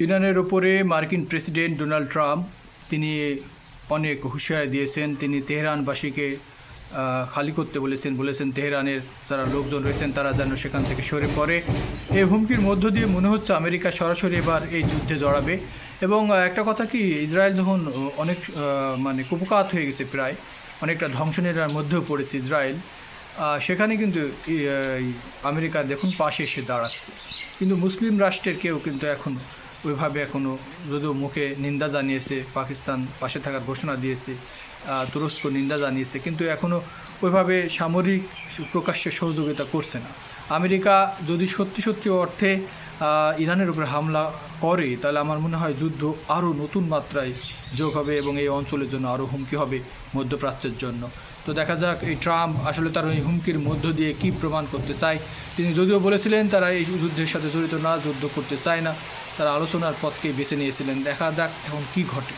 ইরানের ওপরে মার্কিন প্রেসিডেন্ট ডোনাল্ড ট্রাম্প তিনি অনেক হুঁশিয়ারি দিয়েছেন। তিনি তেহরানবাসীকে খালি করতে বলেছেন তেহরানের যারা লোকজন রয়েছেন তারা যেন সেখান থেকে সরে পড়ে। এই হুমকির মধ্য দিয়ে মনে হচ্ছে আমেরিকা সরাসরি এবার এই যুদ্ধে জড়াবে। এবং একটা কথা কি, ইসরায়েল যখন অনেক মানে কুপকাত হয়ে গেছে, প্রায় অনেকটা ধ্বংসনের মধ্যেও পড়েছে ইসরায়েল, সেখানে কিন্তু আমেরিকা দেখুন পাশে এসে দাঁড়াচ্ছে। কিন্তু মুসলিম রাষ্ট্রের কেউ কিন্তু এখনও যদিও মুখে নিন্দা জানিয়েছে, পাকিস্তান পাশে থাকার ঘোষণা দিয়েছে, তুরস্ক নিন্দা জানিয়েছে, কিন্তু এখনও ওইভাবে সামরিক প্রকাশ্যে সহযোগিতা করছে না। আমেরিকা যদি সত্যি অর্থে ইরানের উপরে হামলা করে তাহলে আমার মনে হয় যুদ্ধ আরও নতুন মাত্রায় যোগ হবে এবং এই অঞ্চলের জন্য আরও হুমকি হবে মধ্যপ্রাচ্যের জন্য। তো দেখা যাক এই ট্রাম্প আসলে তার ওই হুমকির মধ্য দিয়ে কী প্রমাণ করতে চায়। তিনি যদিও বলেছিলেন তারা এই যুদ্ধের সাথে জড়িত না, যুদ্ধ করতে চায় না, তারা আলোচনার পথকেই বেছে নিয়েছিলেন। দেখা যাক এখন কী ঘটে।